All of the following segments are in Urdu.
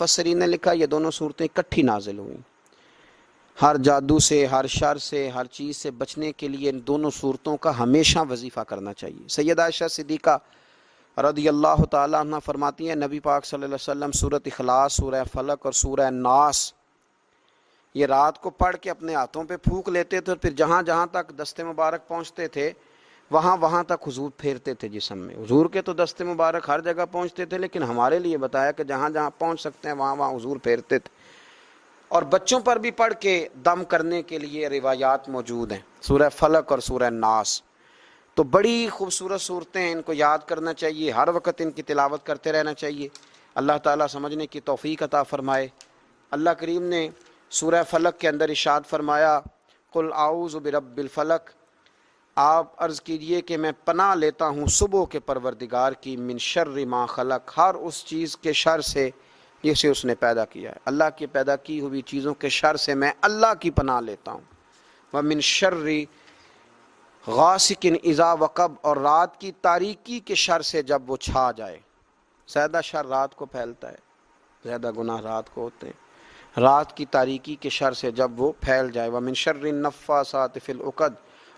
مفسرین نے لکھا یہ دونوں صورتیں اکٹھی نازل ہوئیں۔ ہر جادو سے، ہر شر سے، ہر چیز سے بچنے کے لیے ان دونوں صورتوں کا ہمیشہ وظیفہ کرنا چاہیے۔ سیدہ عائشہ صدیقہ رضی اللہ تعالیٰ عنہ فرماتی ہیں نبی پاک صلی اللہ علیہ وسلم سورۃ اخلاص، سورہ فلق اور سورہ ناس یہ رات کو پڑھ کے اپنے ہاتھوں پہ پھونک لیتے تھے، اور پھر جہاں جہاں تک دست مبارک پہنچتے تھے وہاں وہاں تک حضور پھیرتے تھے جسم میں۔ حضور کے تو دست مبارک ہر جگہ پہنچتے تھے، لیکن ہمارے لیے بتایا کہ جہاں جہاں پہنچ سکتے ہیں وہاں وہاں حضور پھیرتے تھے۔ اور بچوں پر بھی پڑھ کے دم کرنے کے لیے روایات موجود ہیں، سورہ فلق اور سورہ ناس۔ تو بڑی خوبصورت صورتیں ہیں، ان کو یاد کرنا چاہیے، ہر وقت ان کی تلاوت کرتے رہنا چاہیے۔ اللہ تعالیٰ سمجھنے کی توفیق عطا فرمائے۔ اللہ کریم نے سورہ فلق کے اندر ارشاد فرمایا قل اعوذ برب الفلق، آپ عرض کیجئے کہ میں پناہ لیتا ہوں صبح کے پروردگار کی، من شر ما خلق، ہر اس چیز کے شر سے جسے اس نے پیدا کیا ہے۔ اللہ کی پیدا کی ہوئی چیزوں کے شر سے میں اللہ کی پناہ لیتا ہوں۔ ومن شر غاسق اذا وقب، اور رات کی تاریکی کے شر سے جب وہ چھا جائے۔ زیادہ شر رات کو پھیلتا ہے، زیادہ گناہ رات کو ہوتے ہیں۔ رات کی تاریکی کے شر سے جب وہ پھیل جائے۔ ومن شر النفاثات فی العقد،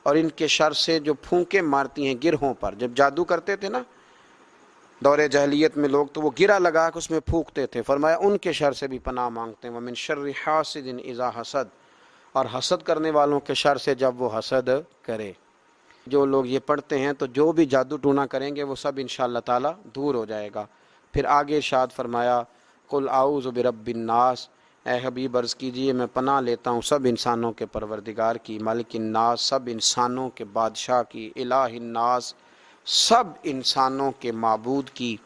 اور ان کے شر سے جو پھونکے مارتی ہیں گرہوں پر۔ جب جادو کرتے تھے نا دور جاہلیت میں لوگ، تو وہ گرہ لگا کے اس میں پھونکتے تھے، فرمایا ان کے شر سے بھی پناہ مانگتے ہیں۔ ومن شر حاسد اذا حسد، اور حسد کرنے والوں کے شر سے جب وہ حسد کرے۔ جو لوگ یہ پڑھتے ہیں تو جو بھی جادو ٹونا کریں گے وہ سب انشاءاللہ تعالی دور ہو جائے گا۔ پھر آگے ارشاد فرمایا قل اعوذ برب الناس، اے حبیب عرض کیجئے میں پناہ لیتا ہوں سب انسانوں کے پروردگار کی، مالک الناس، سب انسانوں کے بادشاہ کی، الہ الناس، سب انسانوں کے معبود کی،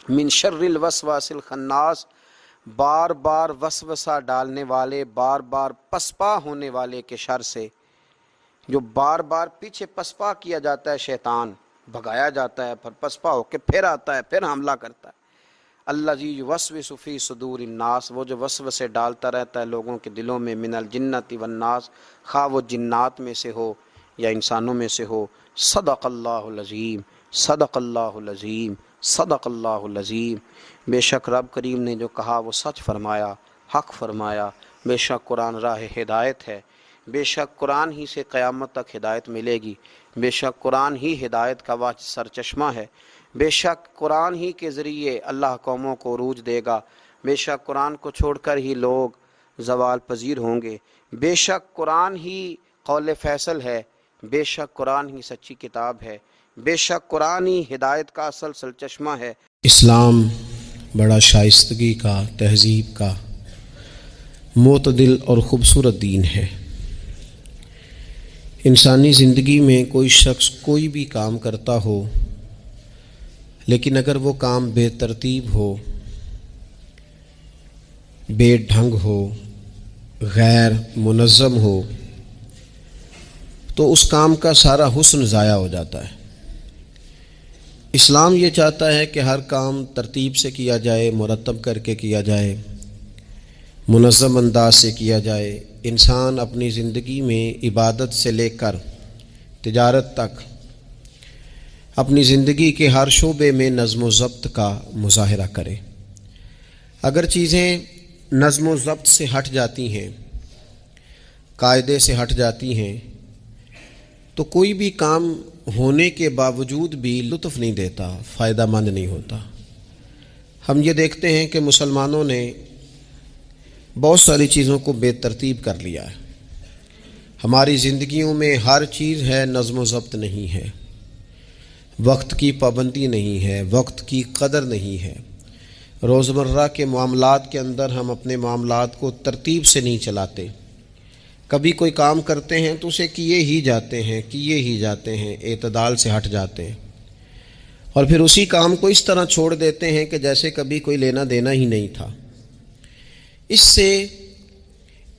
من شر الوسواس الخناس، بار بار وسوسہ ڈالنے والے، بار بار پسپا ہونے والے کے شر سے، جو بار بار پیچھے پسپا کیا جاتا ہے، شیطان بھگایا جاتا ہے، پھر پسپا ہو کے پھر آتا ہے، پھر حملہ کرتا ہے۔ الذی یوسوس فی صدور الناس، وہ جو وسوسے ڈالتا رہتا ہے لوگوں کے دلوں میں، من الجنۃ والناس، خواہ وہ جنات میں سے ہو یا انسانوں میں سے ہو۔ صدق اللہ العظیم، صدق اللہ العظیم، صدق اللہ العظیم۔ بے شک رب کریم نے جو کہا وہ سچ فرمایا، حق فرمایا۔ بے شک قرآن راہ ہدایت ہے، بے شک قرآن ہی سے قیامت تک ہدایت ملے گی، بے شک قرآن ہی ہدایت کا سرچشمہ ہے، بے شک قرآن ہی کے ذریعے اللہ قوموں کو عروج دے گا، بے شک قرآن کو چھوڑ کر ہی لوگ زوال پذیر ہوں گے، بے شک قرآن ہی قول فیصل ہے، بے شک قرآن ہی سچی کتاب ہے، بے شک قرآن ہی ہدایت کا اصل سرچشمہ ہے۔ اسلام بڑا شائستگی کا، تہذیب کا، معتدل اور خوبصورت دین ہے۔ انسانی زندگی میں کوئی شخص کوئی بھی کام کرتا ہو، لیکن اگر وہ کام بے ترتیب ہو، بے ڈھنگ ہو، غیر منظم ہو، تو اس کام کا سارا حسن ضائع ہو جاتا ہے۔ اسلام یہ چاہتا ہے کہ ہر کام ترتیب سے کیا جائے، مرتب کر کے کیا جائے، منظم انداز سے کیا جائے۔ انسان اپنی زندگی میں عبادت سے لے کر تجارت تک اپنی زندگی کے ہر شعبے میں نظم و ضبط کا مظاہرہ کرے۔ اگر چیزیں نظم و ضبط سے ہٹ جاتی ہیں، قاعدے سے ہٹ جاتی ہیں، تو کوئی بھی کام ہونے کے باوجود بھی لطف نہیں دیتا، فائدہ مند نہیں ہوتا۔ ہم یہ دیکھتے ہیں کہ مسلمانوں نے بہت ساری چیزوں کو بے ترتیب کر لیا ہے۔ ہماری زندگیوں میں ہر چیز ہے، نظم و ضبط نہیں ہے، وقت کی پابندی نہیں ہے، وقت کی قدر نہیں ہے۔ روزمرہ کے معاملات کے اندر ہم اپنے معاملات کو ترتیب سے نہیں چلاتے۔ کبھی کوئی کام کرتے ہیں تو اسے کیے ہی جاتے ہیں، اعتدال سے ہٹ جاتے ہیں، اور پھر اسی کام کو اس طرح چھوڑ دیتے ہیں کہ جیسے کبھی کوئی لینا دینا ہی نہیں تھا۔ اس سے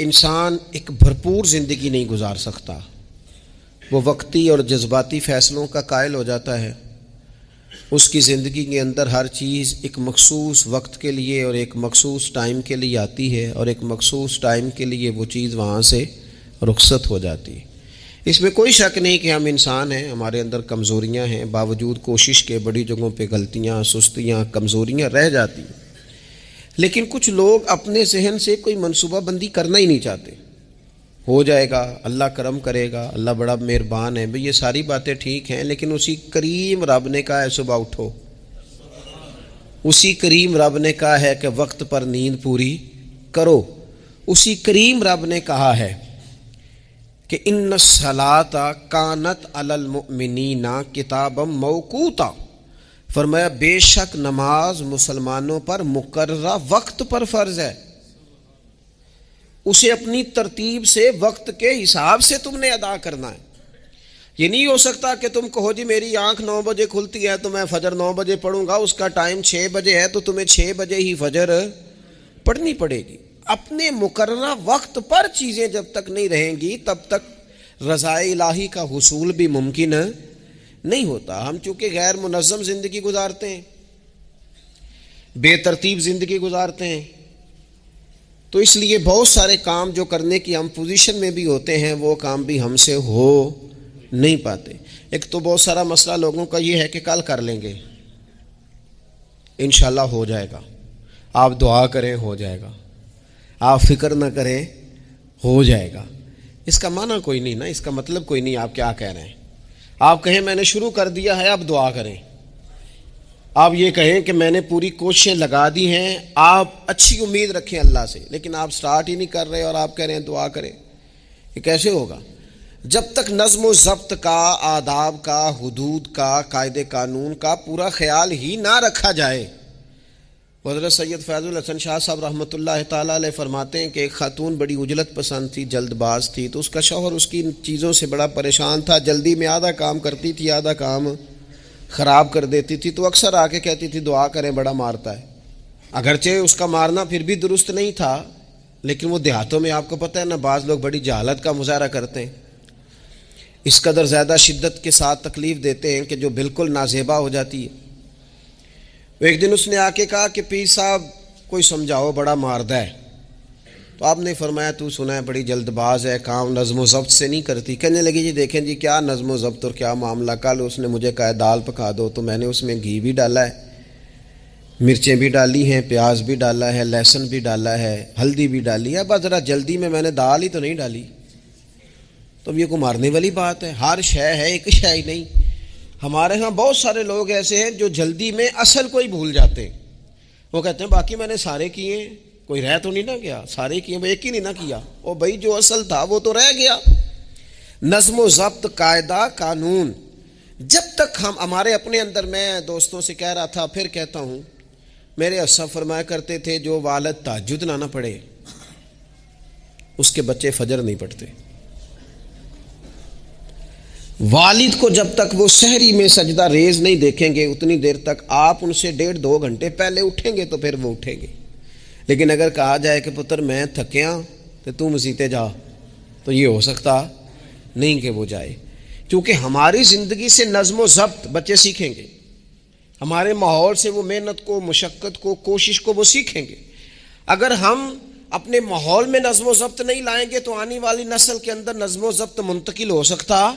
انسان ایک بھرپور زندگی نہیں گزار سکتا، وہ وقتی اور جذباتی فیصلوں کا قائل ہو جاتا ہے۔ اس کی زندگی کے اندر ہر چیز ایک مخصوص وقت کے لیے اور ایک مخصوص ٹائم کے لیے آتی ہے، اور ایک مخصوص ٹائم کے لیے وہ چیز وہاں سے رخصت ہو جاتی ہے۔ اس میں کوئی شک نہیں کہ ہم انسان ہیں، ہمارے اندر کمزوریاں ہیں، باوجود کوشش کے بڑی جگہوں پہ غلطیاں، سستیاں، کمزوریاں رہ جاتی ہیں، لیکن کچھ لوگ اپنے ذہن سے کوئی منصوبہ بندی کرنا ہی نہیں چاہتے. ہو جائے گا، اللہ کرم کرے گا، اللہ بڑا مہربان ہے. بھئی یہ ساری باتیں ٹھیک ہیں، لیکن اسی کریم رب نے کہا ہے صبح اٹھو. اسی کریم رب نے کہا ہے کہ وقت پر نیند پوری کرو. اسی کریم رب نے کہا ہے کہ ان الصلاۃ کانت علی المؤمنین کتابا موقوتا. فرمایا بے شک نماز مسلمانوں پر مقررہ وقت پر فرض ہے. اسے اپنی ترتیب سے وقت کے حساب سے تم نے ادا کرنا ہے. یہ نہیں ہو سکتا کہ تم کہو جی میری آنکھ 9 بجے کھلتی ہے تو میں فجر 9 بجے پڑھوں گا، اس کا ٹائم 6 بجے ہے تو تمہیں 6 بجے ہی فجر پڑھنی پڑے گی. اپنے مقررہ وقت پر چیزیں جب تک نہیں رہیں گی تب تک رضا الہی کا حصول بھی ممکن نہیں ہوتا. ہم چونکہ غیر منظم زندگی گزارتے ہیں، بے ترتیب زندگی گزارتے ہیں، تو اس لیے بہت سارے کام جو کرنے کی ہم پوزیشن میں بھی ہوتے ہیں وہ کام بھی ہم سے ہو نہیں پاتے. ایک تو بہت سارا مسئلہ لوگوں کا یہ ہے کہ کل کر لیں گے، انشاءاللہ ہو جائے گا. آپ دعا کریں ہو جائے گا، آپ فکر نہ کریں ہو جائے گا. اس کا معنی کوئی نہیں نا، اس کا مطلب کوئی نہیں. آپ کیا کہہ رہے ہیں؟ آپ کہیں میں نے شروع کر دیا ہے اب دعا کریں. آپ یہ کہیں کہ میں نے پوری کوششیں لگا دی ہیں، آپ اچھی امید رکھیں اللہ سے، لیکن آپ سٹارٹ ہی نہیں کر رہے اور آپ کہہ رہے ہیں دعا کریں. یہ کیسے ہوگا؟ جب تک نظم و ضبط کا، آداب کا، حدود کا، قاعدے قانون کا پورا خیال ہی نہ رکھا جائے. حضرت سید فیض الحسن شاہ صاحب رحمۃ اللہ تعالیٰ علیہ فرماتے ہیں کہ ایک خاتون بڑی عجلت پسند تھی، جلد باز تھی، تو اس کا شوہر اس کی ان چیزوں سے بڑا پریشان تھا. جلدی میں آدھا کام کرتی تھی، آدھا کام خراب کر دیتی تھی. تو اکثر آ کے کہتی تھی دعا کریں بڑا مارتا ہے. اگرچہ اس کا مارنا پھر بھی درست نہیں تھا، لیکن وہ دیہاتوں میں آپ کو پتہ ہے نا بعض لوگ بڑی جہالت کا مظاہرہ کرتے ہیں، اس قدر زیادہ شدت کے ساتھ تکلیف دیتے ہیں کہ جو بالکل نازیبا ہو جاتی ہے. ایک دن اس نے آ کے کہا کہ پیر صاحب کوئی سمجھاؤ بڑا ماردہ ہے. تو آپ نے فرمایا تو سنا ہے بڑی جلد باز ہے، کام نظم و ضبط سے نہیں کرتی. کہنے لگی جی دیکھیں جی کیا نظم و ضبط اور کیا معاملہ. کل اس نے مجھے کہا دال پکا دو تو میں نے اس میں گھی بھی ڈالا ہے، مرچیں بھی ڈالی ہیں، پیاز بھی ڈالا ہے، لہسن بھی ڈالا ہے، ہلدی بھی ڈالی ہے، بس ذرا جلدی میں نے دال ہی تو نہیں ڈالی. تو یہ کوئی مارنے والی بات ہے؟ ہر شے ہے، ایک شے ہی نہیں. ہمارے ہاں بہت سارے لوگ ایسے ہیں جو جلدی میں اصل کو ہی بھول جاتے ہیں. وہ کہتے ہیں باقی میں نے سارے کیے، کوئی رہ تو نہیں نہ گیا، سارے کیے ایک ہی نہیں نہ کیا. او بھائی جو اصل تھا وہ تو رہ گیا. نظم و ضبط، قاعدہ قانون جب تک ہمارے اپنے اندر، میں دوستوں سے کہہ رہا تھا پھر کہتا ہوں، میرے اسلاف فرمایا کرتے تھے جو والد تہجد نہ پڑھے اس کے بچے فجر نہیں پڑھتے. والد کو جب تک وہ سحری میں سجدہ ریز نہیں دیکھیں گے اتنی دیر تک آپ ان سے 1.5-2 گھنٹے پہلے اٹھیں گے تو پھر وہ اٹھیں گے. لیکن اگر کہا جائے کہ پتر میں تھکیاں تو تم مسیتے جا، تو یہ ہو سکتا نہیں کہ وہ جائے. کیونکہ ہماری زندگی سے نظم و ضبط بچے سیکھیں گے، ہمارے ماحول سے وہ محنت کو، مشقت کو، کوشش کو وہ سیکھیں گے. اگر ہم اپنے ماحول میں نظم و ضبط نہیں لائیں گے تو آنے والی نسل کے اندر نظم و ضبط منتقل ہو سکتا.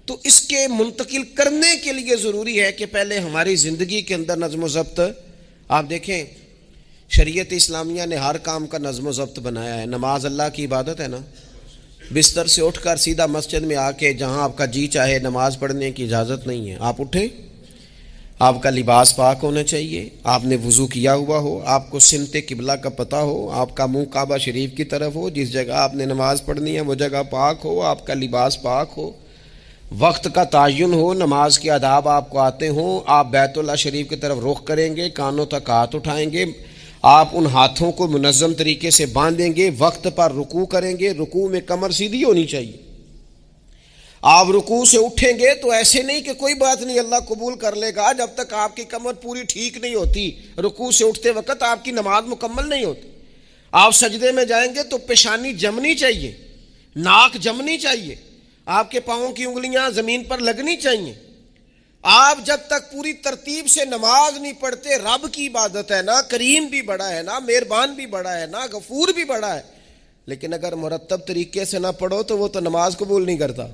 تو اس کے منتقل کرنے کے لیے ضروری ہے کہ پہلے ہماری زندگی کے اندر نظم و ضبط. آپ دیکھیں شریعت اسلامیہ نے ہر کام کا نظم و ضبط بنایا ہے. نماز اللہ کی عبادت ہے نا، بستر سے اٹھ کر سیدھا مسجد میں آ کے جہاں آپ کا جی چاہے نماز پڑھنے کی اجازت نہیں ہے. آپ اٹھیں، آپ کا لباس پاک ہونا چاہیے، آپ نے وضو کیا ہوا ہو، آپ کو سمت قبلہ کا پتہ ہو، آپ کا منہ کعبہ شریف کی طرف ہو، جس جگہ آپ نے نماز پڑھنی ہے وہ جگہ پاک ہو، آپ کا لباس پاک ہو، وقت کا تعین ہو، نماز کے آداب آپ کو آتے ہوں، آپ بیت اللہ شریف کی طرف رخ کریں گے، کانوں تک ہاتھ اٹھائیں گے، آپ ان ہاتھوں کو منظم طریقے سے باندھیں گے، وقت پر رکوع کریں گے، رکوع میں کمر سیدھی ہونی چاہیے. آپ رکوع سے اٹھیں گے تو ایسے نہیں کہ کوئی بات نہیں اللہ قبول کر لے گا، جب تک آپ کی کمر پوری ٹھیک نہیں ہوتی رکوع سے اٹھتے وقت آپ کی نماز مکمل نہیں ہوتی. آپ سجدے میں جائیں گے تو پیشانی جمنی چاہیے، ناک جمنی چاہیے، آپ کے پاؤں کی انگلیاں زمین پر لگنی چاہیے. آپ جب تک پوری ترتیب سے نماز نہیں پڑھتے، رب کی عبادت ہے نا، کریم بھی بڑا ہے نا، مہربان بھی بڑا ہے نا، غفور بھی بڑا ہے، لیکن اگر مرتب طریقے سے نہ پڑھو تو وہ تو نماز قبول نہیں کرتا.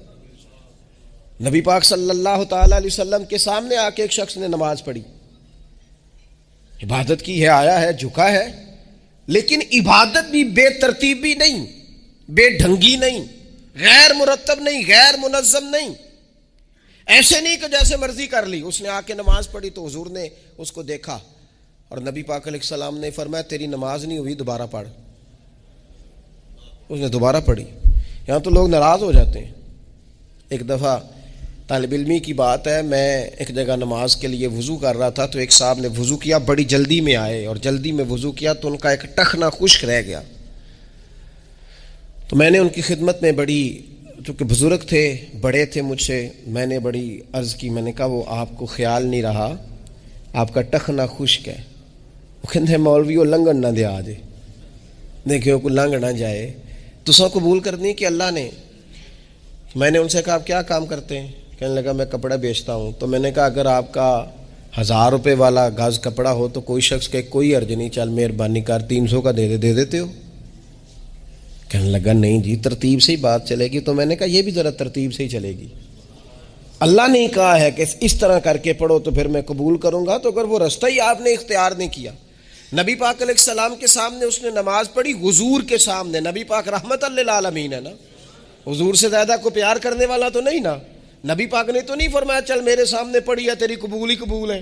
نبی پاک صلی اللہ تعالی علیہ وسلم کے سامنے آ کے ایک شخص نے نماز پڑھی، عبادت کی ہے، آیا ہے، جھکا ہے، لیکن عبادت بھی بے ترتیبی نہیں، بے ڈھنگی نہیں، غیر مرتب نہیں، غیر منظم نہیں. ایسے نہیں کہ جیسے مرضی کر لی. اس نے آ کے نماز پڑھی تو حضور نے اس کو دیکھا اور نبی پاک علیہ السلام نے فرمایا تیری نماز نہیں ہوئی، دوبارہ پڑھ. اس نے دوبارہ پڑھی. یہاں تو لوگ ناراض ہو جاتے ہیں. ایک دفعہ طالب علمی کی بات ہے، میں ایک جگہ نماز کے لیے وضو کر رہا تھا تو ایک صاحب نے وضو کیا، بڑی جلدی میں آئے اور جلدی میں وضو کیا تو ان کا ایک ٹخنا خشک رہ گیا. تو میں نے ان کی خدمت میں بڑی، چونکہ بزرگ تھے، بڑے تھے مجھ سے، میں نے بڑی عرض کی. میں نے کہا وہ آپ کو خیال نہیں رہا، آپ کا ٹخنا خشک ہے. وہ کہتے ہیں مولوی وہ لنگن نہ دے آ جائے، دیکھو کوئی لنگ نہ جائے. تو سو قبول کرنی کہ اللہ نے. میں نے ان سے کہا آپ کیا کام کرتے ہیں؟ کہنے لگا میں کپڑا بیچتا ہوں. تو میں نے کہا اگر آپ کا 1000 روپے والا گز کپڑا ہو تو کوئی شخص کہ کوئی عرض نہیں، چل مہربانی کر 300 کا دے دیتے ہو؟ کہنے لگا نہیں جی ترتیب سے ہی بات چلے گی. تو میں نے کہا یہ بھی ذرا ترتیب سے ہی چلے گی. اللہ نے کہا ہے کہ اس طرح کر کے پڑھو تو پھر میں قبول کروں گا. تو اگر وہ رستہ ہی آپ نے اختیار نہیں کیا. نبی پاک علیہ السلام کے سامنے اس نے نماز پڑھی، حضور کے سامنے. نبی پاک رحمت للعالمین ہے نا، حضور سے زیادہ کو پیار کرنے والا تو نہیں نا. نبی پاک نے تو نہیں فرمایا چل میرے سامنے پڑھی ہے تیری قبول ہی قبول ہے.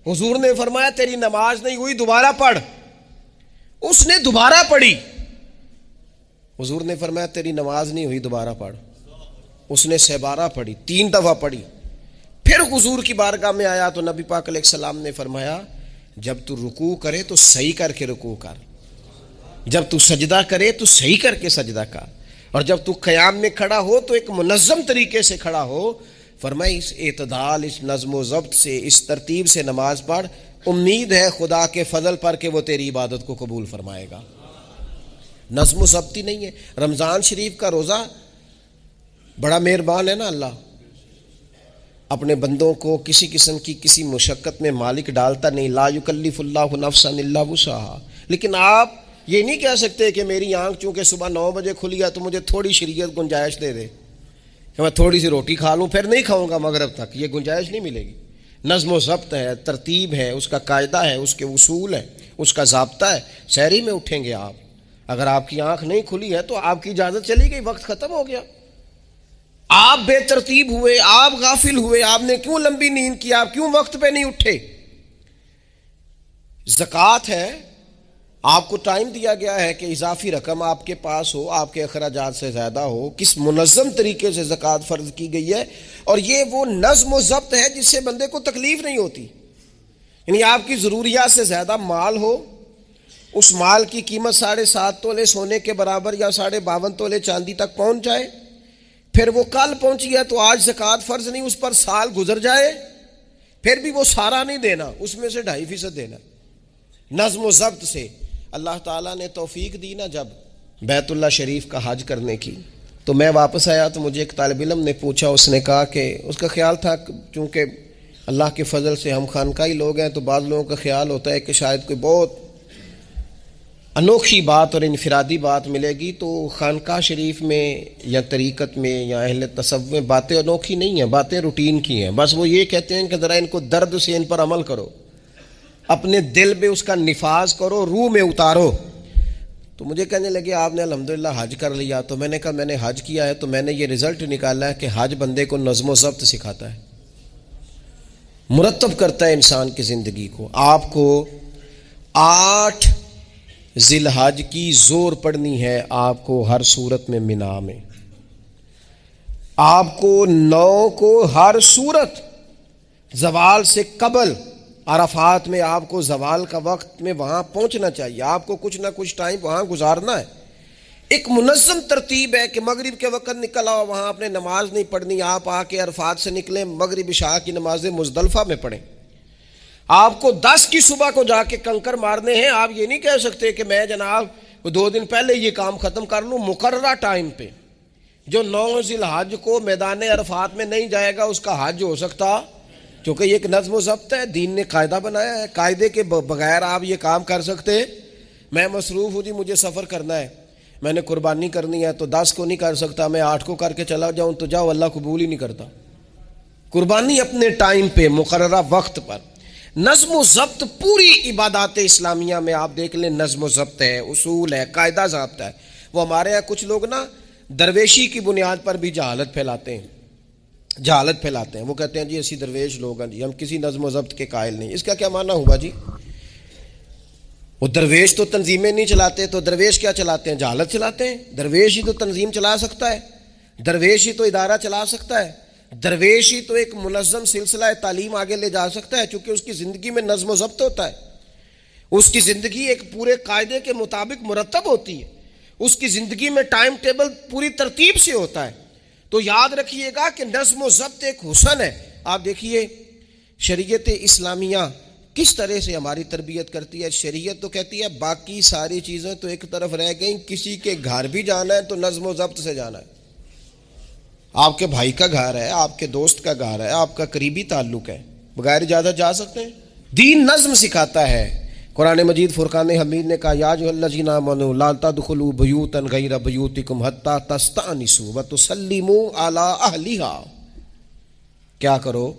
حضور نے فرمایا تیری نماز نہیں ہوئی، دوبارہ پڑھ. اس نے دوبارہ پڑھی. حضور نے فرمایا تیری نماز نہیں ہوئی، دوبارہ پڑھ. اس نے 12 پڑھی، 3 دفعہ پڑھی. پھر حضور کی بارگاہ میں آیا تو نبی پاک علیہ السلام نے فرمایا جب تو رکوع کرے تو صحیح کر کے رکوع کر، جب تو سجدہ کرے تو صحیح کر کے سجدہ کر، اور جب تو قیام میں کھڑا ہو تو ایک منظم طریقے سے کھڑا ہو. فرمایا اس اعتدال، اس نظم و ضبط سے، اس ترتیب سے نماز پڑھ، امید ہے خدا کے فضل پر کہ وہ تیری عبادت کو قبول فرمائے گا. نظم و ضبط ہی نہیں ہے. رمضان شریف کا روزہ بڑا مہربان ہے نا اللہ، اپنے بندوں کو کسی قسم کی کسی مشقت میں مالک ڈالتا نہیں. لا یکلف اللہ نفسا الا وسعها. لیکن آپ یہ نہیں کہہ سکتے کہ میری آنکھ چونکہ صبح 9 بجے کھلی ہے تو مجھے تھوڑی شریعت گنجائش دے دے کہ میں تھوڑی سی روٹی کھا لوں پھر نہیں کھاؤں گا مغرب تک. یہ گنجائش نہیں ملے گی. نظم و ضبط ہے، ترتیب ہے، اس کا قاعدہ ہے، اس کے اصول ہے، اس کا ضابطہ ہے. سحری میں اٹھیں گے آپ، اگر آپ کی آنکھ نہیں کھلی ہے تو آپ کی اجازت چلی گئی، وقت ختم ہو گیا. آپ بے ترتیب ہوئے، آپ غافل ہوئے، آپ نے کیوں لمبی نیند کی، آپ کیوں وقت پہ نہیں اٹھے. زکوٰۃ ہے، آپ کو ٹائم دیا گیا ہے کہ اضافی رقم آپ کے پاس ہو، آپ کے اخراجات سے زیادہ ہو. کس منظم طریقے سے زکوٰۃ فرض کی گئی ہے، اور یہ وہ نظم و ضبط ہے جس سے بندے کو تکلیف نہیں ہوتی. یعنی آپ کی ضروریات سے زیادہ مال ہو، اس مال کی قیمت 7.5 تولے سونے کے برابر یا 52.5 تولے چاندی تک پہنچ جائے، پھر وہ کل پہنچی ہے تو آج زکوٰۃ فرض نہیں، اس پر سال گزر جائے، پھر بھی وہ سارا نہیں دینا، اس میں سے 2.5% دینا. نظم و ضبط سے اللہ تعالیٰ نے توفیق دی نا جب بیت اللہ شریف کا حج کرنے کی. تو میں واپس آیا تو مجھے ایک طالب علم نے پوچھا، اس نے کہا کہ اس کا خیال تھا چونکہ اللہ کے فضل سے ہم خانقاہی لوگ ہیں تو بعض لوگوں کا خیال ہوتا ہے کہ شاید کوئی بہت انوکھی بات اور انفرادی بات ملے گی. تو خانقاہ شریف میں یا طریقت میں یا اہل تصوف میں باتیں انوکھی نہیں ہیں، باتیں روٹین کی ہیں. بس وہ یہ کہتے ہیں کہ ذرا ان کو درد سے ان پر عمل کرو، اپنے دل میں اس کا نفاذ کرو، روح میں اتارو. تو مجھے کہنے لگے آپ نے الحمدللہ حج کر لیا. تو میں نے کہا میں نے حج کیا ہے تو میں نے یہ رزلٹ نکالا ہے کہ حج بندے کو نظم و ضبط سکھاتا ہے، مرتب کرتا ہے انسان کی زندگی کو. آپ کو 8 ذی الحج کی زور پڑنی ہے، آپ کو ہر صورت میں مینا میں، آپ کو 9 کو ہر صورت زوال سے قبل عرفات میں آپ کو زوال کا وقت میں وہاں پہنچنا چاہیے. آپ کو کچھ نہ کچھ ٹائم وہاں گزارنا ہے. ایک منظم ترتیب ہے کہ مغرب کے وقت نکل آؤ، وہاں آپ نے نماز نہیں پڑھنی، آپ آ کے عرفات سے نکلیں، مغرب عشاء کی نمازیں مزدلفہ میں پڑھیں. آپ کو 10 کی صبح کو جا کے کنکر مارنے ہیں. آپ یہ نہیں کہہ سکتے کہ میں جناب 2 دن پہلے یہ کام ختم کر لوں. مقررہ ٹائم پہ جو 9 ذی الحج کو میدان عرفات میں نہیں جائے گا اس کا حج ہو سکتا، کیونکہ یہ ایک نظم و ضبط ہے، دین نے قاعدہ بنایا ہے. قاعدے کے بغیر آپ یہ کام کر سکتے؟ میں مصروف ہوں جی، مجھے سفر کرنا ہے، میں نے قربانی کرنی ہے تو 10 کو نہیں کر سکتا، میں 8 کو کر کے چلا جاؤں تو جاؤ، اللہ قبول ہی نہیں کرتا. قربانی اپنے ٹائم پہ، مقررہ وقت پر. نظم و ضبط پوری عبادات اسلامیہ میں آپ دیکھ لیں، نظم و ضبط ہے، اصول ہے، قاعدہ ضابطہ ہے. وہ ہمارے یہاں کچھ لوگ نا درویشی کی بنیاد پر بھی جہالت پھیلاتے ہیں. وہ کہتے ہیں جی اسی درویش لوگ ہیں جی، ہم کسی نظم و ضبط کے قائل نہیں. اس کا کیا معنی ہوا جی؟ وہ درویش تو تنظیمیں نہیں چلاتے، تو درویش کیا چلاتے ہیں؟ جہالت چلاتے ہیں. درویش ہی تو تنظیم چلا سکتا ہے، درویش ہی تو ادارہ چلا سکتا ہے، درویش ہی تو ایک منظم سلسلہ تعلیم آگے لے جا سکتا ہے، چونکہ اس کی زندگی میں نظم و ضبط ہوتا ہے. اس کی زندگی ایک پورے قاعدے کے مطابق مرتب ہوتی ہے، اس کی زندگی میں ٹائم ٹیبل پوری ترتیب سے ہوتا ہے. تو یاد رکھیے گا کہ نظم و ضبط ایک حسن ہے. آپ دیکھیے شریعت اسلامیہ کس طرح سے ہماری تربیت کرتی ہے. شریعت تو کہتی ہے باقی ساری چیزیں تو ایک طرف رہ گئیں، کسی کے گھر بھی جانا ہے تو نظم و ضبط سے جانا ہے. آپ کے بھائی کا گھر ہے، آپ کے دوست کا گھر ہے، آپ کا قریبی تعلق ہے، بغیر اجازت جا سکتے ہیں؟ دین نظم سکھاتا ہے. قرآن مجید فرقان حمید نے کہا یا ایھا الذین آمنوا لا تدخلوا بیوتا غیر بیوتکم حتی تستأنسوا وتسلموا علی اہلھا. کیا کرو؟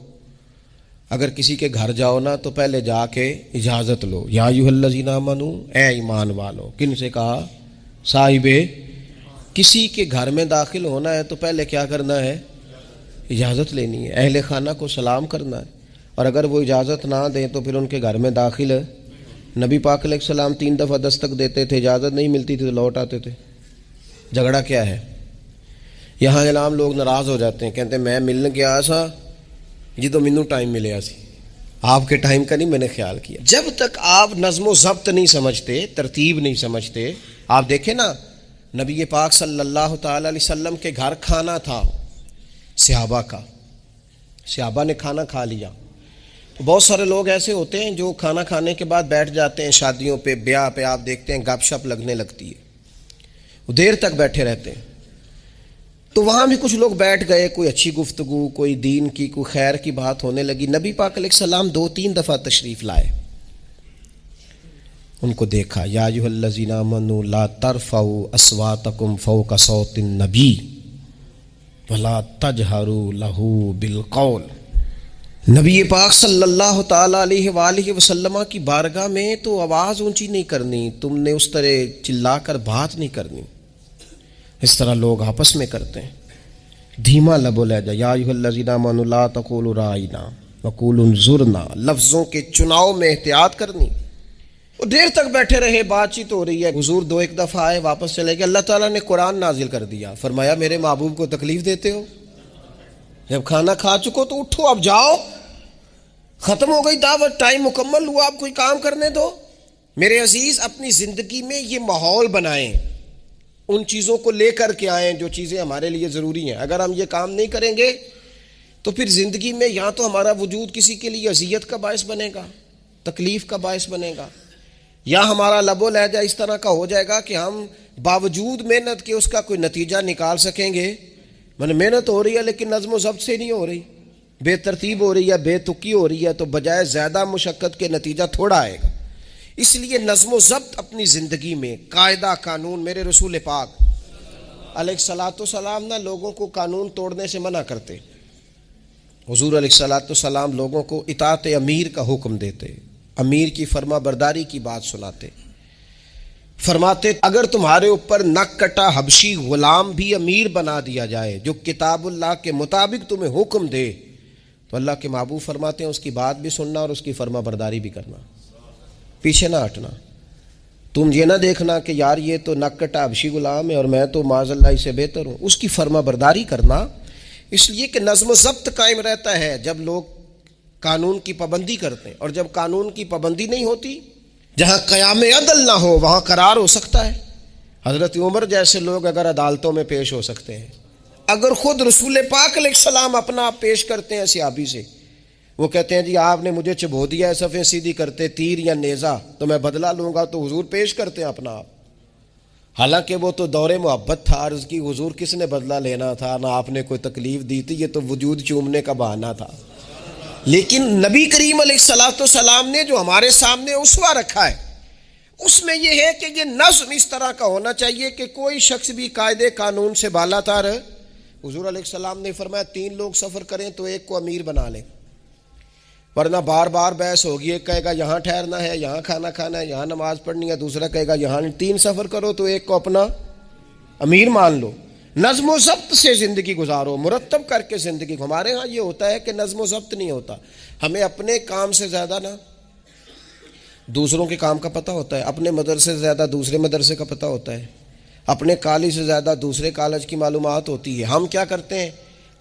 اگر کسی کے گھر جاؤ نا تو پہلے جا کے اجازت لو. یا ایھا الذین آمنوا، اے ایمان والو. کن سے کہا؟ صاحب. کسی کے گھر میں داخل ہونا ہے تو پہلے کیا کرنا ہے؟ اجازت لینی ہے. اہل خانہ کو سلام کرنا ہے، اور اگر وہ اجازت نہ دیں تو پھر ان کے گھر میں داخل ہے. نبی پاک علیہ السلام 3 دفعہ دستک دیتے تھے، اجازت نہیں ملتی تھی تو لوٹ آتے تھے. جھگڑا کیا ہے؟ یہاں عام لوگ ناراض ہو جاتے ہیں، کہتے ہیں میں ملنے گیا سا جی تو مینوں ٹائم ملیا سی، آپ کے ٹائم کا نہیں میں نے خیال کیا. جب تک آپ نظم و ضبط نہیں سمجھتے، ترتیب نہیں سمجھتے. آپ دیکھیں نا نبی پاک صلی اللہ تعالی علیہ وسلم کے گھر کھانا تھا صحابہ کا، صحابہ نے کھانا کھا لیا. بہت سارے لوگ ایسے ہوتے ہیں جو کھانا کھانے کے بعد بیٹھ جاتے ہیں، شادیوں پہ، بیاہ پہ آپ دیکھتے ہیں گپ شپ لگنے لگتی ہے، وہ دیر تک بیٹھے رہتے ہیں. تو وہاں بھی کچھ لوگ بیٹھ گئے، کوئی اچھی گفتگو، کوئی دین کی، کوئی خیر کی بات ہونے لگی. نبی پاک علیہ السلام 2-3 دفعہ تشریف لائے، ان کو دیکھا. یا ایھا الذین آمنوا لا ترفعوا اصواتکم فوق صوت النبی ولا تجہروا لہ بالقول. نبی پاک صلی اللہ تعالی علیہ وآلہ وسلم کی بارگاہ میں تو آواز اونچی نہیں کرنی، تم نے اس طرح چلا کر بات نہیں کرنی. اس طرح لوگ آپس میں کرتے ہیں. دھیما لب و لہجہ. یا ایھا الذین آمنوا لا تقولوا راعینا وقولوا انظرنا. لفظوں کے چناؤ میں احتیاط کرنی. وہ دیر تک بیٹھے رہے، بات چیت ہو رہی ہے. حضور 2-1 دفعہ آئے، واپس چلے گئے. اللہ تعالیٰ نے قرآن نازل کر دیا، فرمایا میرے محبوب کو تکلیف دیتے ہو؟ جب کھانا کھا چکو تو اٹھو، اب جاؤ، ختم ہو گئی دعوت، ٹائم مکمل ہوا، آپ کوئی کام کرنے دو. میرے عزیز اپنی زندگی میں یہ ماحول بنائیں، ان چیزوں کو لے کر کے آئیں جو چیزیں ہمارے لیے ضروری ہیں. اگر ہم یہ کام نہیں کریں گے تو پھر زندگی میں یا تو ہمارا وجود کسی کے لیے اذیت کا باعث بنے گا، تکلیف کا باعث بنے گا، یا ہمارا لب و لہجہ اس طرح کا ہو جائے گا کہ ہم باوجود محنت کے اس کا کوئی نتیجہ نکال سکیں گے. محنت ہو رہی ہے لیکن نظم و ضبط سے نہیں ہو رہی، بے ترتیب ہو رہی ہے، بے تکی ہو رہی ہے، تو بجائے زیادہ مشقت کے نتیجہ تھوڑا آئے گا. اس لیے نظم و ضبط اپنی زندگی میں، قاعدہ قانون. میرے رسول پاک علیہ الصلاۃ والسلام نہ لوگوں کو قانون توڑنے سے منع کرتے. حضور علیہ الصلاۃ والسلام لوگوں کو اطاعت امیر کا حکم دیتے، امیر کی فرما برداری کی بات سناتے. فرماتے اگر تمہارے اوپر نک کٹا حبشی غلام بھی امیر بنا دیا جائے جو کتاب اللہ کے مطابق تمہیں حکم دے تو اللہ کے محبوب فرماتے ہیں اس کی بات بھی سننا اور اس کی فرما برداری بھی کرنا، پیچھے نہ ہٹنا. تم یہ نہ دیکھنا کہ یار یہ تو نک کٹا حبشی غلام ہے اور میں تو معاذ اللہ سے بہتر ہوں. اس کی فرما برداری کرنا، اس لیے کہ نظم و ضبط قائم رہتا ہے جب لوگ قانون کی پابندی کرتے ہیں، اور جب قانون کی پابندی نہیں ہوتی، جہاں قیام عدل نہ ہو وہاں قرار ہو سکتا ہے. حضرت عمر جیسے لوگ اگر عدالتوں میں پیش ہو سکتے ہیں، اگر خود رسول پاک علیہ السلام اپنا آپ پیش کرتے ہیں صحابی سے، وہ کہتے ہیں جی آپ نے مجھے چبو دیا ہے صفیں سیدھی کرتے تیر یا نیزہ تو میں بدلہ لوں گا، تو حضور پیش کرتے ہیں اپنا آپ. حالانکہ وہ تو دور محبت تھا، عرض کی حضور کس نے بدلہ لینا تھا، نہ آپ نے کوئی تکلیف دی تھی، یہ تو وجود چومنے کا بہانہ تھا. لیکن نبی کریم علیہ الصلوۃ والسلام نے جو ہمارے سامنے اسوہ رکھا ہے، اس میں یہ ہے کہ یہ نظم اس طرح کا ہونا چاہیے کہ کوئی شخص بھی قاعدے قانون سے بالا تر. حضور علیہ السلام نے فرمایا 3 لوگ سفر کریں تو ایک کو امیر بنا لیں. ورنہ بار بار بحث ہوگی، ایک کہے گا یہاں ٹھہرنا ہے، یہاں کھانا کھانا ہے، یہاں نماز پڑھنی ہے، دوسرا کہے گا یہاں 3 سفر کرو تو ایک کو اپنا امیر مان لو۔ نظم و ضبط سے زندگی گزارو، مرتب کر کے زندگی۔ ہمارے ہاں یہ ہوتا ہے کہ نظم و ضبط نہیں ہوتا، ہمیں اپنے کام سے زیادہ نا دوسروں کے کام کا پتہ ہوتا ہے، اپنے مدرسے سے زیادہ دوسرے مدرسے کا پتہ ہوتا ہے، اپنے کالج سے زیادہ دوسرے کالج کی معلومات ہوتی ہے۔ ہم کیا کرتے ہیں؟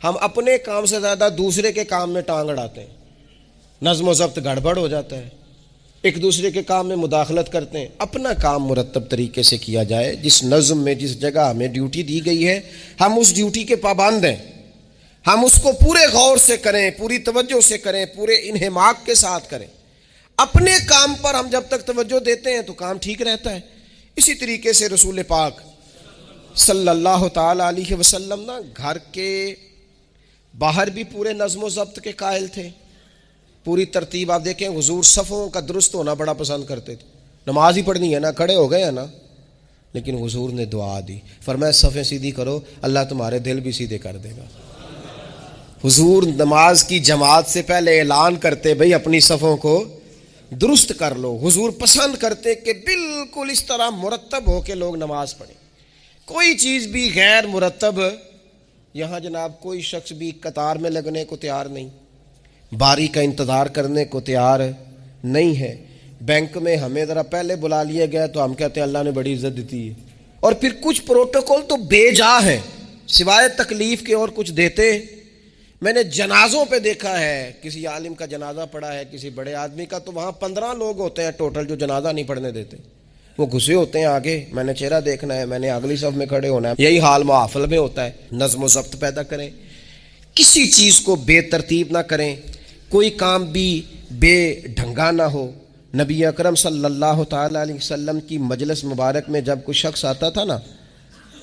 ہم اپنے کام سے زیادہ دوسرے کے کام میں ٹانگ اڑاتے ہیں، نظم و ضبط گڑبڑ ہو جاتا ہے، ایک دوسرے کے کام میں مداخلت کرتے ہیں۔ اپنا کام مرتب طریقے سے کیا جائے، جس نظم میں جس جگہ ہمیں ڈیوٹی دی گئی ہے ہم اس ڈیوٹی کے پابند ہیں، ہم اس کو پورے غور سے کریں، پوری توجہ سے کریں، پورے انہماک کے ساتھ کریں۔ اپنے کام پر ہم جب تک توجہ دیتے ہیں تو کام ٹھیک رہتا ہے۔ اسی طریقے سے رسول پاک صلی اللہ تعالی علیہ وسلم نا گھر کے باہر بھی پورے نظم و ضبط کے قائل تھے، پوری ترتیب۔ آپ دیکھیں حضور صفوں کا درست ہونا بڑا پسند کرتے تھے، نماز ہی پڑھنی ہے نا، کھڑے ہو گئے ہیں نا، لیکن حضور نے دعا دی، فرمایا صفیں سیدھی کرو، اللہ تمہارے دل بھی سیدھے کر دے گا۔ حضور نماز کی جماعت سے پہلے اعلان کرتے بھئی اپنی صفوں کو درست کر لو۔ حضور پسند کرتے کہ بالکل اس طرح مرتب ہو کے لوگ نماز پڑھیں، کوئی چیز بھی غیر مرتب۔ یہاں جناب کوئی شخص بھی قطار میں لگنے کو تیار نہیں، باری کا انتظار کرنے کو تیار نہیں ہے۔ بینک میں ہمیں ذرا پہلے بلا لیا گیا تو ہم کہتے ہیں اللہ نے بڑی عزت دیتی ہے، اور پھر کچھ پروٹوکول تو بے جا ہے، سوائے تکلیف کے اور کچھ دیتے۔ میں نے جنازوں پہ دیکھا ہے، کسی عالم کا جنازہ پڑا ہے، کسی بڑے آدمی کا، تو وہاں 15 لوگ ہوتے ہیں ٹوٹل جو جنازہ نہیں پڑھنے دیتے، وہ گھسے ہوتے ہیں آگے، میں نے چہرہ دیکھنا ہے، میں نے اگلی صف میں کھڑے ہونا ہے۔ یہی حال محافل میں ہوتا ہے۔ نظم و ضبط پیدا کریں، کسی چیز کو بے ترتیب نہ کریں، کوئی کام بھی بے ڈھنگا نہ ہو۔ نبی اکرم صلی اللہ تعالی علیہ وسلم کی مجلس مبارک میں جب کوئی شخص آتا تھا نا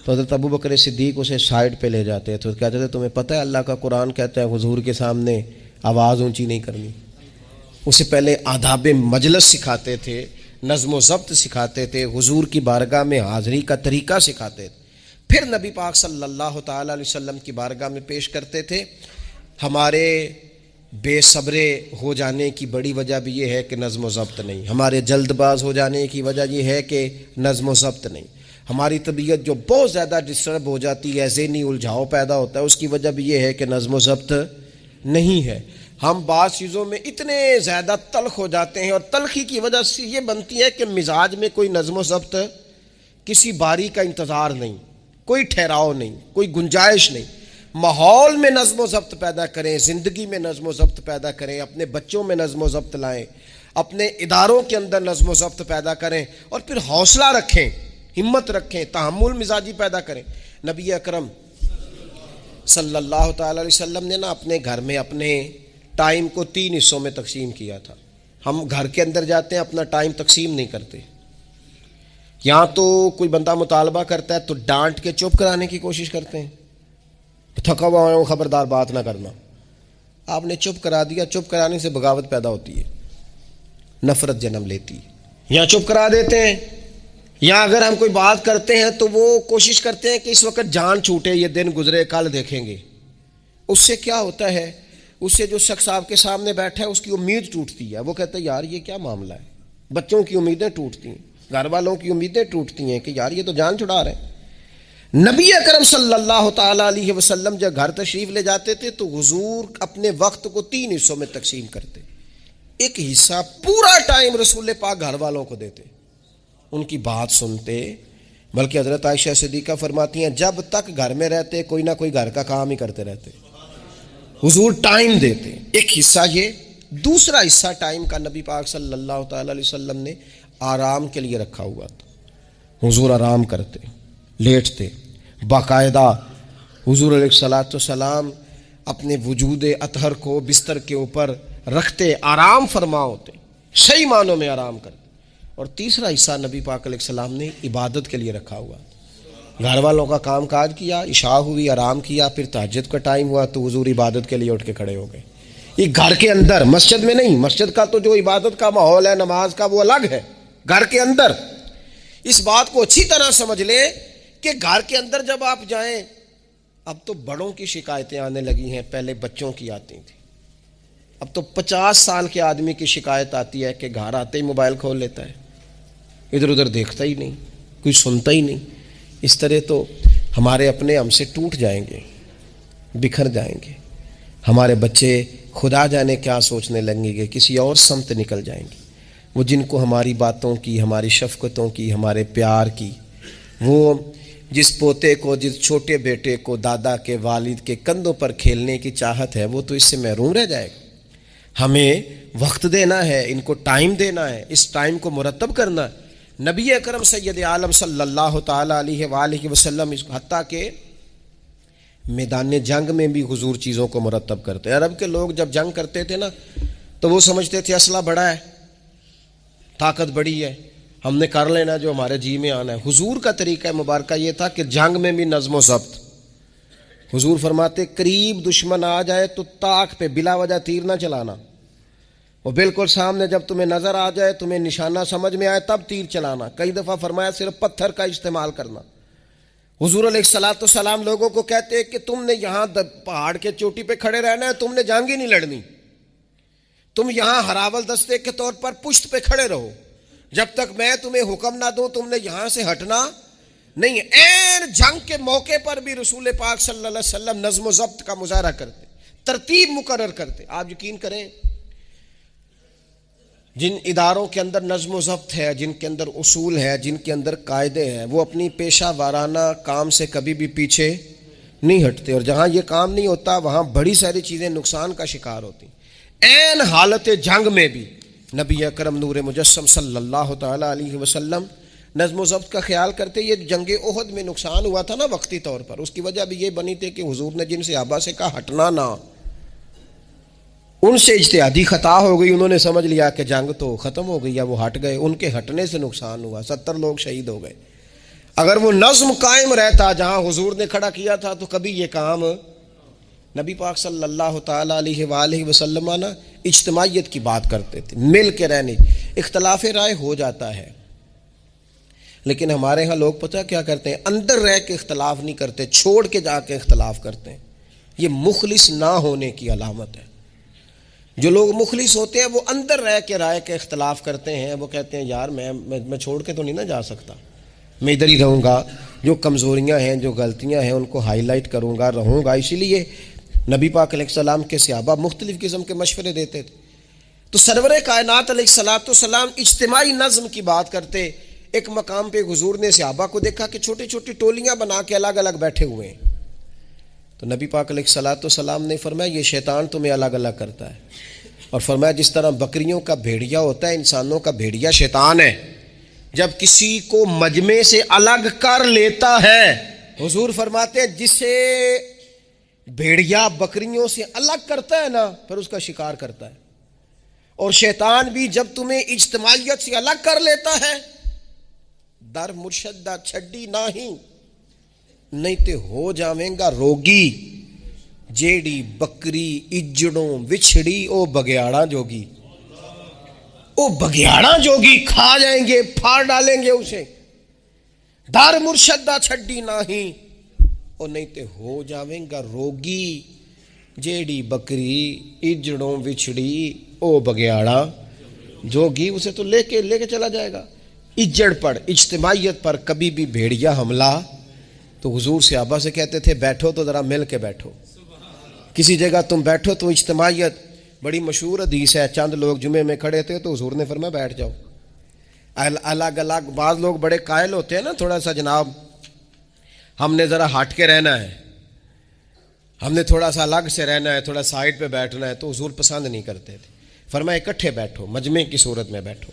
تو حضرت ابو بکر صدیق اسے سائڈ پہ لے جاتے تھے، کہتے تھے تمہیں پتہ ہے اللہ کا قرآن کہتا ہے حضور کے سامنے آواز اونچی نہیں کرنی۔ اسے پہلے آداب مجلس سکھاتے تھے، نظم و ضبط سکھاتے تھے، حضور کی بارگاہ میں حاضری کا طریقہ سکھاتے تھے، پھر نبی پاک صلی اللہ تعالی علیہ وسلم کی بارگاہ میں پیش کرتے تھے۔ ہمارے بے صبرے ہو جانے کی بڑی وجہ بھی یہ ہے کہ نظم و ضبط نہیں، ہمارے جلد باز ہو جانے کی وجہ یہ ہے کہ نظم و ضبط نہیں، ہماری طبیعت جو بہت زیادہ ڈسٹرب ہو جاتی ہے، ذہنی الجھاؤ پیدا ہوتا ہے، اس کی وجہ بھی یہ ہے کہ نظم و ضبط نہیں ہے۔ ہم بعض چیزوں میں اتنے زیادہ تلخ ہو جاتے ہیں، اور تلخی کی وجہ سے یہ بنتی ہے کہ مزاج میں کوئی نظم و ضبط، کسی باری کا انتظار نہیں، کوئی ٹھہراؤ نہیں، کوئی گنجائش نہیں۔ ماحول میں نظم و ضبط پیدا کریں، زندگی میں نظم و ضبط پیدا کریں، اپنے بچوں میں نظم و ضبط لائیں، اپنے اداروں کے اندر نظم و ضبط پیدا کریں، اور پھر حوصلہ رکھیں، ہمت رکھیں، تحمل مزاجی پیدا کریں۔ نبی اکرم صلی اللہ تعالی علیہ وسلم نے نا اپنے گھر میں اپنے ٹائم کو 3 حصوں میں تقسیم کیا تھا۔ ہم گھر کے اندر جاتے ہیں اپنا ٹائم تقسیم نہیں کرتے، یہاں تو کوئی بندہ مطالبہ کرتا ہے تو ڈانٹ کے چپ کرانے کی کوشش کرتے ہیں، تھکا ہوا ہوں خبردار بات نہ کرنا۔ آپ نے چپ کرا دیا، چپ کرانے سے بغاوت پیدا ہوتی ہے، نفرت جنم لیتی ہے۔ یہاں چپ کرا دیتے ہیں، یا اگر ہم کوئی بات کرتے ہیں تو وہ کوشش کرتے ہیں کہ اس وقت جان چھوٹے، یہ دن گزرے کل دیکھیں گے۔ اس سے کیا ہوتا ہے، اس سے جو شخص آپ کے سامنے بیٹھا ہے اس کی امید ٹوٹتی ہے، وہ کہتا ہے یار یہ کیا معاملہ ہے۔ بچوں کی امیدیں ٹوٹتی ہیں، گھر والوں کی امیدیں ٹوٹتی ہیں کہ یار یہ تو جان چھڑا رہے ہیں۔ نبی اکرم صلی اللہ تعالی علیہ وسلم جب گھر تشریف لے جاتے تھے تو حضور اپنے وقت کو 3 حصوں میں تقسیم کرتے، ایک حصہ پورا ٹائم رسول پاک گھر والوں کو دیتے، ان کی بات سنتے، بلکہ حضرت عائشہ صدیقہ فرماتی ہیں جب تک گھر میں رہتے کوئی نہ کوئی گھر کا کام ہی کرتے رہتے، حضور ٹائم دیتے۔ ایک حصہ یہ، دوسرا حصہ ٹائم کا نبی پاک صلی اللہ تعالی علیہ وسلم نے آرام کے لیے رکھا ہوا تھا۔ حضور آرام کرتے، لیٹتے، باقاعدہ حضور علیہ الصلوۃ والسلام اپنے وجود اطہر کو بستر کے اوپر رکھتے، آرام فرما ہوتے، صحیح معنوں میں آرام کرتے۔ اور تیسرا حصہ نبی پاک علیہ السلام نے عبادت کے لیے رکھا ہوا، گھر والوں کا کام کاج کیا، عشاء ہوئی آرام کیا، پھر تہجد کا ٹائم ہوا تو حضور عبادت کے لیے اٹھ کے کھڑے ہو گئے۔ یہ گھر کے اندر، مسجد میں نہیں، مسجد کا تو جو عبادت کا ماحول ہے نماز کا وہ الگ ہے، گھر کے اندر اس بات کو اچھی طرح سمجھ لیں کہ گھر کے اندر جب آپ جائیں، اب تو بڑوں کی شکایتیں آنے لگی ہیں، پہلے بچوں کی آتی تھیں اب تو 50 سال کے آدمی کی شکایت آتی ہے کہ گھر آتے ہی موبائل کھول لیتا ہے، ادھر ادھر دیکھتا ہی نہیں، کوئی سنتا ہی نہیں. اس طرح تو ہمارے اپنے ہم سے ٹوٹ جائیں گے، بکھر جائیں گے. ہمارے بچے خدا جانے کیا سوچنے لگیں گے، کسی اور سمت نکل جائیں گے. وہ جن کو ہماری باتوں کی، ہماری شفقتوں کی، ہمارے پیار کی، وہ جس پوتے کو، جس چھوٹے بیٹے کو دادا کے والد کے کندھوں پر کھیلنے کی چاہت ہے، وہ تو اس سے محروم رہ جائے گا. ہمیں وقت دینا ہے، ان کو ٹائم دینا ہے، اس ٹائم کو مرتب کرنا ہے. نبی اکرم سید عالم صلی اللہ تعالی علیہ وآلہ وسلم حتیٰ کہ میدان جنگ میں بھی حضور چیزوں کو مرتب کرتے. عرب کے لوگ جب جنگ کرتے تھے نا تو وہ سمجھتے تھے اسلحہ بڑا ہے، طاقت بڑی ہے، ہم نے کر لینا جو ہمارے جی میں آنا ہے. حضور کا طریقہ مبارکہ یہ تھا کہ جنگ میں بھی نظم و ضبط. حضور فرماتے قریب دشمن آ جائے تو طاق پہ بلا وجہ تیر نہ چلانا، وہ بالکل سامنے جب تمہیں نظر آ جائے، تمہیں نشانہ سمجھ میں آئے تب تیر چلانا. کئی دفعہ فرمایا صرف پتھر کا استعمال کرنا. حضور علیہ الصلوۃ والسلام لوگوں کو کہتے کہ تم نے یہاں پہاڑ کے چوٹی پہ کھڑے رہنا ہے، تم نے جنگ ہی نہیں لڑنی. تم یہاں ہراول دستے کے طور پر پشت پہ کھڑے رہو، جب تک میں تمہیں حکم نہ دوں تم نے یہاں سے ہٹنا نہیں. این جنگ کے موقع پر بھی رسول پاک صلی اللہ علیہ وسلم نظم و ضبط کا مظاہرہ کرتے، ترتیب مقرر کرتے. آپ یقین کریں جن اداروں کے اندر نظم و ضبط ہے، جن کے اندر اصول ہے، جن کے اندر قاعدے ہیں، وہ اپنی پیشہ وارانہ کام سے کبھی بھی پیچھے نہیں ہٹتے. اور جہاں یہ کام نہیں ہوتا وہاں بڑی ساری چیزیں نقصان کا شکار ہوتی. این حالت جنگ میں بھی نبی اکرم نور مجسم صلی اللہ تعالی علیہ وسلم نظم و ضبط کا خیال کرتے. یہ جنگ احد میں نقصان ہوا تھا نا وقتی طور پر، اس کی وجہ بھی یہ بنی تھی کہ حضور نے جن صحابہ سے کہا ہٹنا نہ، ان سے اجتہادی خطا ہو گئی. انہوں نے سمجھ لیا کہ جنگ تو ختم ہو گئی ہے، وہ ہٹ گئے. ان کے ہٹنے سے نقصان ہوا، 70 لوگ شہید ہو گئے. اگر وہ نظم قائم رہتا جہاں حضور نے کھڑا کیا تھا تو کبھی یہ کام نبی پاک صلی اللہ تعالی علیہ وآلہ وسلم نا اجتماعیت کی بات کرتے تھے، مل کے رہنے. اختلاف رائے ہو جاتا ہے لیکن ہمارے ہاں لوگ پتہ کیا کرتے ہیں، اندر رہ کے اختلاف نہیں کرتے، چھوڑ کے جا کے اختلاف کرتے ہیں. یہ مخلص نہ ہونے کی علامت ہے. جو لوگ مخلص ہوتے ہیں وہ اندر رہ کے رائے کے اختلاف کرتے ہیں. وہ کہتے ہیں یار میں چھوڑ کے تو نہیں نہ جا سکتا، میں ادھر ہی رہوں گا، جو کمزوریاں ہیں جو غلطیاں ہیں ان کو ہائی لائٹ کروں گا، رہوں گا. اسی لیے نبی پاک علیہ السلام کے صحابہ مختلف قسم کے مشورے دیتے تھے. تو سرور کائنات علیہ الصلوۃ والسلام اجتماعی نظم کی بات کرتے. ایک مقام پہ حضور نے صحابہ کو دیکھا کہ چھوٹی چھوٹی ٹولیاں بنا کے الگ الگ بیٹھے ہوئے ہیں. تو نبی پاک علیہ الصلوۃ والسلام نے فرمایا یہ شیطان تمہیں الگ الگ کرتا ہے. اور فرمایا جس طرح بکریوں کا بھیڑیا ہوتا ہے، انسانوں کا بھیڑیا شیطان ہے. جب کسی کو مجمع سے الگ کر لیتا ہے، حضور فرماتے ہیں جسے بھیڑیا بکریوں سے الگ کرتا ہے نا پھر اس کا شکار کرتا ہے. اور شیطان بھی جب تمہیں اجتماعیت سے الگ کر لیتا ہے، در مرشدہ چھڈی نہیں تے ہو جاویں گا روگی. جیڑی بکری اجڑوں وچھڑی او بگیاڑا جوگی. او بگیاڑا جوگی کھا جائیں گے، پھاڑ ڈالیں گے اسے. در مرشدہ چھڈی نہیں او نہیں تے ہو جاویں گا روگی. جیڑی بکری اجڑوں وچھڑی او بگیاڑا جوگی. اسے تو لے کے چلا جائے گا. اجڑ پر، اجتماعیت پر کبھی بھی بھیڑیا حملہ. تو حضور صحابہ سے کہتے تھے بیٹھو تو ذرا مل کے بیٹھو، کسی جگہ تم بیٹھو تو اجتماعیت. بڑی مشہور حدیث ہے، چند لوگ جمعے میں کھڑے تھے تو حضور نے فرمایا بیٹھ جاؤ الگ الگ. بعض لوگ بڑے قائل ہوتے ہیں نا، تھوڑا سا جناب ہم نے ذرا ہٹ کے رہنا ہے، ہم نے تھوڑا سا الگ سے رہنا ہے، تھوڑا سائڈ پہ بیٹھنا ہے. تو حضور پسند نہیں کرتے تھے. فرمایا اکٹھے بیٹھو، مجمع کی صورت میں بیٹھو.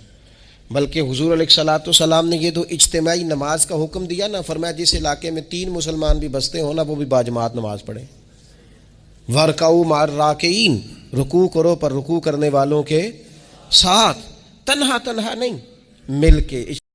بلکہ حضور علیہ الصلوۃ والسلام نے یہ تو اجتماعی نماز کا حکم دیا نا، فرمایا جس علاقے میں 3 مسلمان بھی بستے ہو نا وہ بھی باجماعت نماز پڑھیں. وَرْكَعُوا مَعَ الرَّاكِعِينَ، رکوع کرو پر رکوع کرنے والوں کے ساتھ، تنہا نہیں، مل کے.